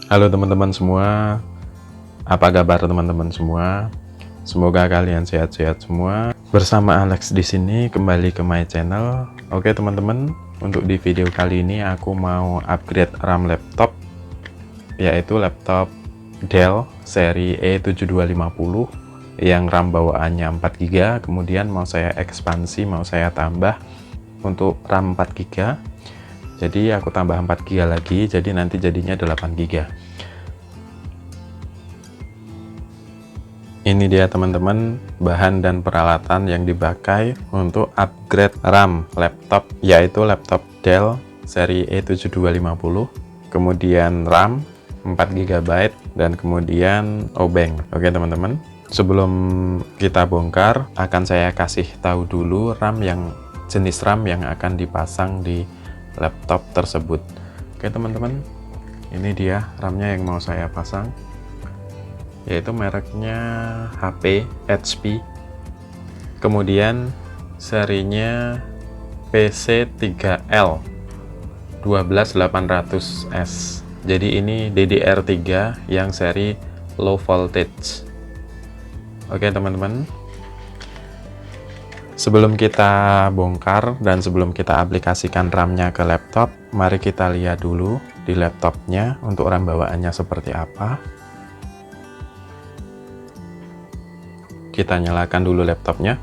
Halo teman-teman semua, apa kabar teman-teman semua? Semoga kalian sehat-sehat semua. Bersama Alex di sini kembali ke my channel. Oke teman-teman, untuk di video kali ini aku mau upgrade RAM laptop, yaitu laptop Dell seri E7250 yang RAM bawaannya 4 GB. Kemudian mau saya ekspansi, mau saya tambah untuk RAM 4 GB. Jadi aku tambah 4 GB lagi, jadi nanti jadinya 8 GB. Ini dia teman-teman bahan dan peralatan yang dipakai untuk upgrade RAM laptop, yaitu laptop Dell seri E7250, kemudian RAM 4 GB, dan kemudian obeng. Oke teman-teman, sebelum kita bongkar akan saya kasih tahu dulu jenis RAM yang akan dipasang di laptop tersebut. Oke teman-teman, ini dia RAM-nya yang mau saya pasang, yaitu mereknya HP. Kemudian serinya PC3L 12800S. Jadi ini DDR3 yang seri low voltage. Oke teman-teman, sebelum kita bongkar dan sebelum kita aplikasikan RAM-nya ke laptop, mari kita lihat dulu di laptopnya untuk RAM bawaannya seperti apa. Kita nyalakan dulu laptopnya.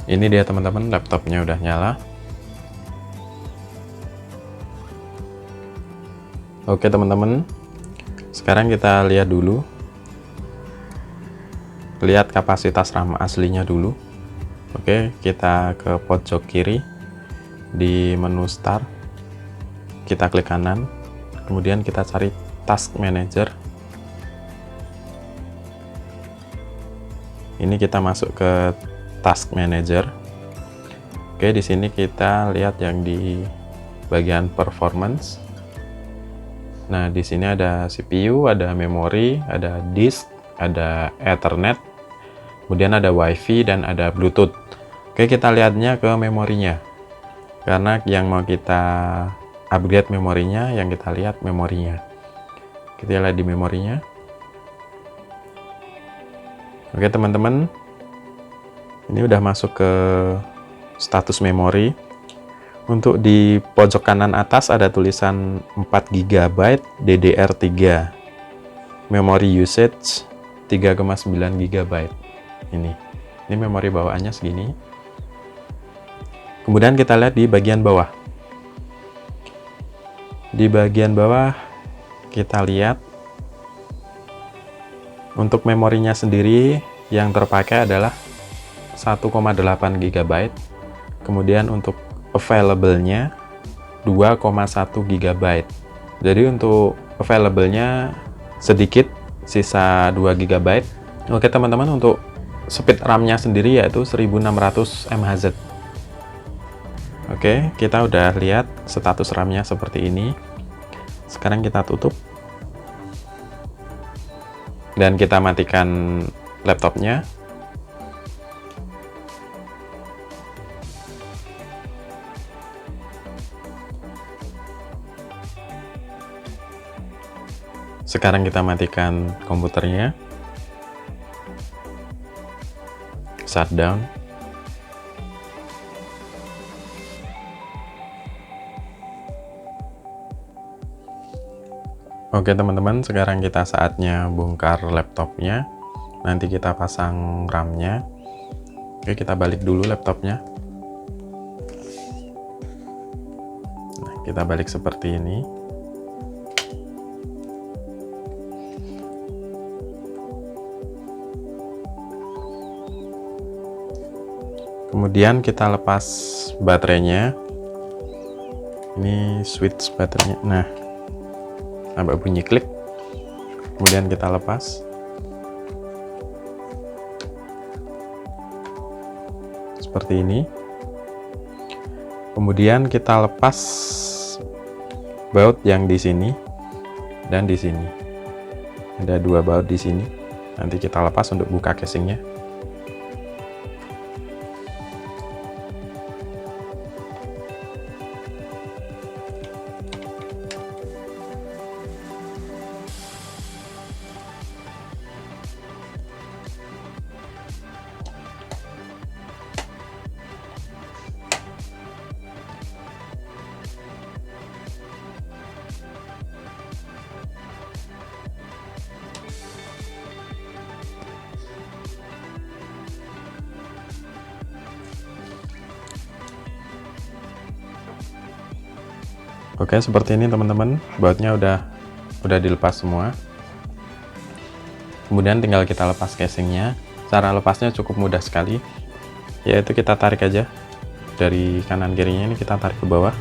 Ini dia teman-teman, laptopnya udah nyala. Oke teman-teman, sekarang kita lihat dulu, lihat kapasitas RAM aslinya dulu. Oke, kita ke pojok kiri di menu start, kita klik kanan, kemudian kita cari task manager. Ini kita masuk ke task manager. Oke, di sini kita lihat yang di bagian performance. Nah, di sini ada CPU, ada memori, ada disk, ada Ethernet, kemudian ada WiFi dan ada Bluetooth. Oke, kita lihatnya ke memorinya. Karena yang mau kita upgrade memorinya, yang kita lihat memorinya. Kita lihat di memorinya. Oke, teman-teman. Ini udah masuk ke status memori. Untuk di pojok kanan atas ada tulisan 4 GB DDR3. Memory usage 3,9 GB. Ini memori bawaannya segini. Kemudian kita lihat di bagian bawah. Di bagian bawah kita lihat untuk memorinya sendiri yang terpakai adalah 1,8 GB. Kemudian untuk available-nya 2,1 GB. Jadi untuk available-nya sedikit, sisa 2 GB. Oke teman-teman, untuk speed RAM-nya sendiri yaitu 1600 mHz. Oke, kita udah lihat status RAM-nya seperti ini. Sekarang kita tutup dan kita matikan laptopnya. Sekarang kita matikan komputernya, shutdown. Oke teman-teman, sekarang kita saatnya bongkar laptopnya. Nanti kita pasang RAM-nya. Oke, kita balik dulu laptopnya. Nah, kita balik seperti ini. Kemudian kita lepas baterainya. Ini switch baterainya. Nah, sampai bunyi klik, kemudian kita lepas seperti ini. Kemudian kita lepas baut yang di sini dan di sini. Ada dua baut di sini. Nanti kita lepas untuk buka casingnya. Oke, seperti ini teman-teman, bautnya udah dilepas semua. Kemudian tinggal kita lepas casingnya. Cara lepasnya cukup mudah sekali, yaitu kita tarik aja dari kanan kirinya, ini kita tarik ke bawah.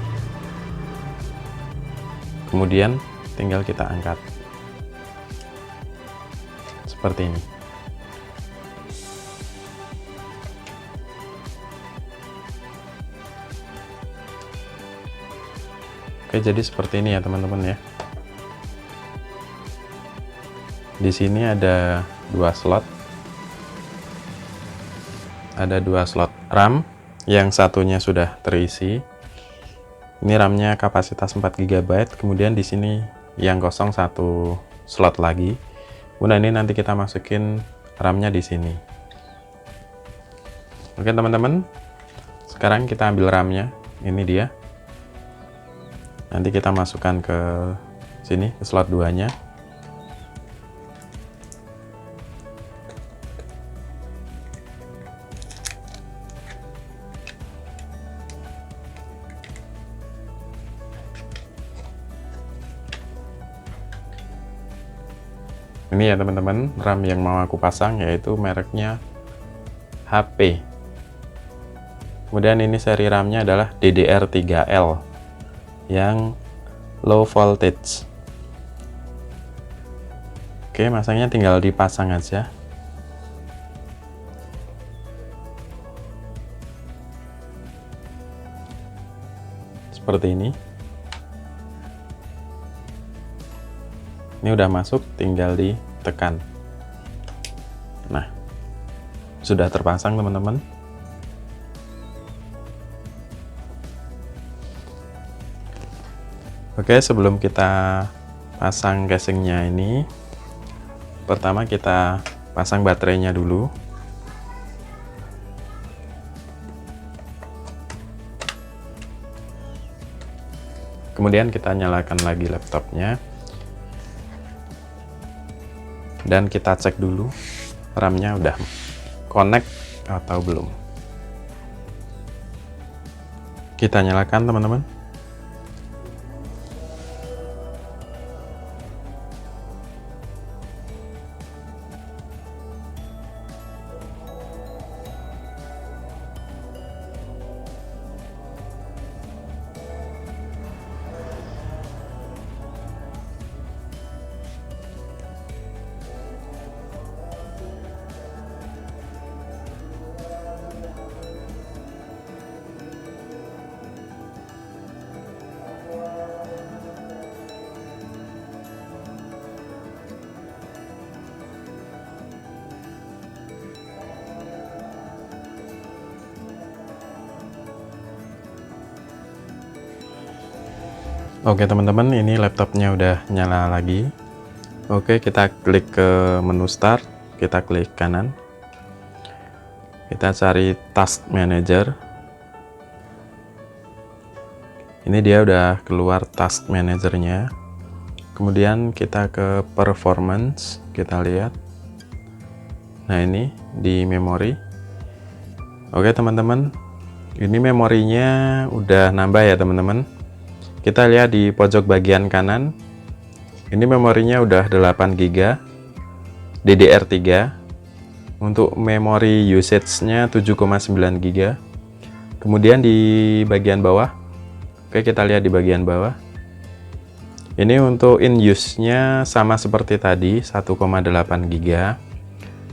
Kemudian tinggal kita angkat seperti ini. Oke, jadi seperti ini ya teman-teman ya. Di sini ada dua slot. Ada dua slot RAM, yang satunya sudah terisi. Ini RAM-nya kapasitas 4 GB, kemudian di sini yang kosong satu slot lagi. Kemudian ini nanti kita masukin RAM-nya di sini. Oke teman-teman, sekarang kita ambil RAM-nya. Ini dia. Nanti kita masukkan ke sini, ke slot 2-nya. Ini ya teman-teman, RAM yang mau aku pasang, yaitu mereknya HP. Kemudian ini seri RAM-nya adalah DDR3L yang low voltage. Oke, masangnya tinggal dipasang aja. Seperti ini. Ini udah masuk, tinggal ditekan. Nah, sudah terpasang teman-teman. Oke, sebelum kita pasang casingnya ini, pertama kita pasang baterainya dulu. Kemudian kita nyalakan lagi laptopnya. Dan kita cek dulu RAM-nya udah connect atau belum. Kita nyalakan teman-teman. Oke teman-teman, ini laptopnya udah nyala lagi. Oke, kita klik ke menu start, kita klik kanan, kita cari task manager. Ini dia udah keluar task manajernya. Kemudian kita ke performance, kita lihat. Nah, ini di memori. Oke teman-teman, ini memorinya udah nambah ya teman-teman. Kita lihat di pojok bagian kanan, ini memorinya udah 8 GB DDR3. Untuk memori usage-nya 7,9 GB. Kemudian di bagian bawah Oke, kita lihat di bagian bawah. Ini untuk in use-nya sama seperti tadi, 1,8 GB.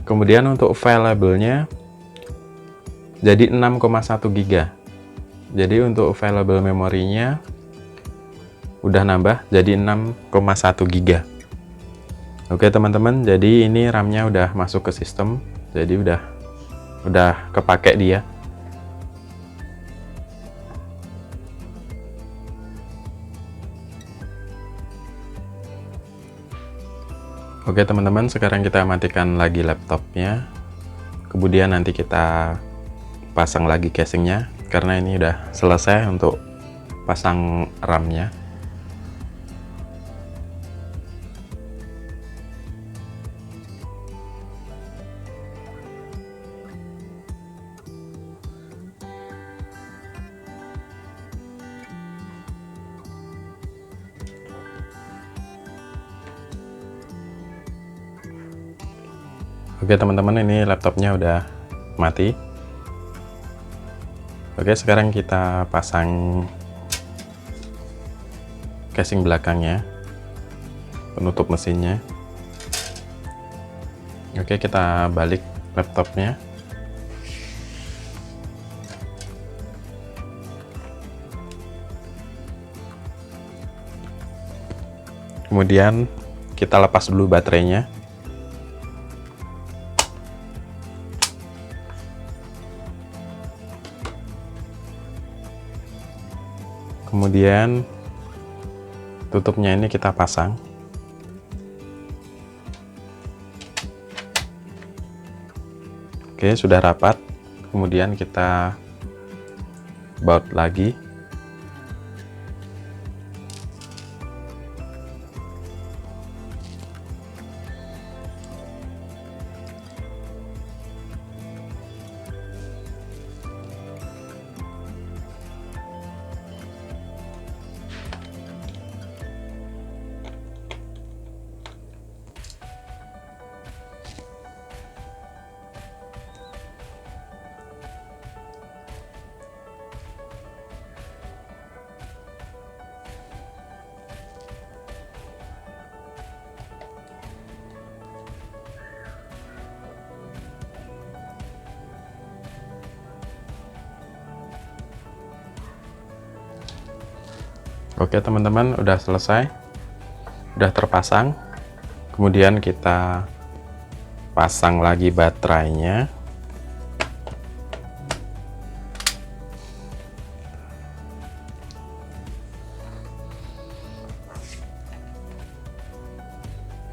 Kemudian untuk available-nya jadi 6,1 GB. Jadi untuk available memorinya udah nambah jadi 6,1 GB. Oke teman-teman, jadi ini RAM-nya udah masuk ke sistem, jadi udah kepake dia. Oke teman-teman, sekarang kita matikan lagi laptopnya, kemudian nanti kita pasang lagi casingnya, karena ini udah selesai untuk pasang RAM-nya. Oke teman-teman, ini laptopnya udah mati. Oke, sekarang kita pasang casing belakangnya, penutup mesinnya. Oke, kita balik laptopnya. Kemudian kita lepas dulu baterainya. Kemudian tutupnya ini kita pasang. Oke, sudah rapat. Kemudian kita baut lagi. Oke teman-teman, udah selesai, udah terpasang. Kemudian kita pasang lagi baterainya.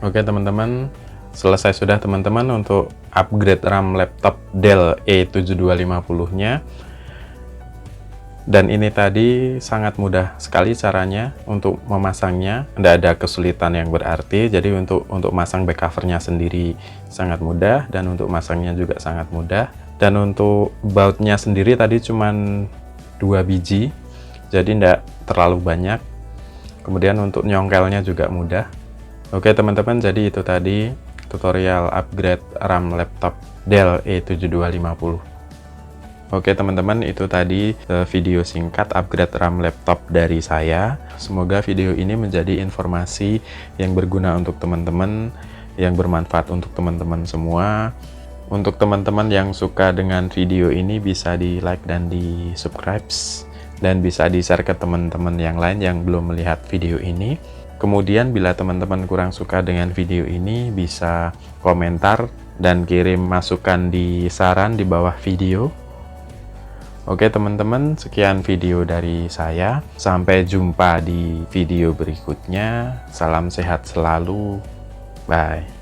Oke teman-teman, selesai sudah teman-teman untuk upgrade RAM laptop Dell E7250-nya. Dan ini tadi sangat mudah sekali caranya untuk memasangnya, tidak ada kesulitan yang berarti. Jadi untuk masang back covernya sendiri sangat mudah, dan untuk masangnya juga sangat mudah. Dan untuk bautnya sendiri tadi cuman 2 biji, jadi tidak terlalu banyak. Kemudian untuk nyongkelnya juga mudah. Oke teman-teman, jadi itu tadi tutorial upgrade RAM laptop Dell E7250. Oke teman-teman, itu tadi video singkat upgrade RAM laptop dari saya. Semoga video ini menjadi informasi yang berguna untuk teman-teman, yang bermanfaat untuk teman-teman semua. Untuk teman-teman yang suka dengan video ini bisa di like dan di subscribe, dan bisa di share ke teman-teman yang lain yang belum melihat video ini. Kemudian bila teman-teman kurang suka dengan video ini, bisa komentar dan kirim masukan di saran di bawah video. Oke teman-teman, sekian video dari saya. Sampai jumpa di video berikutnya. Salam sehat selalu. Bye.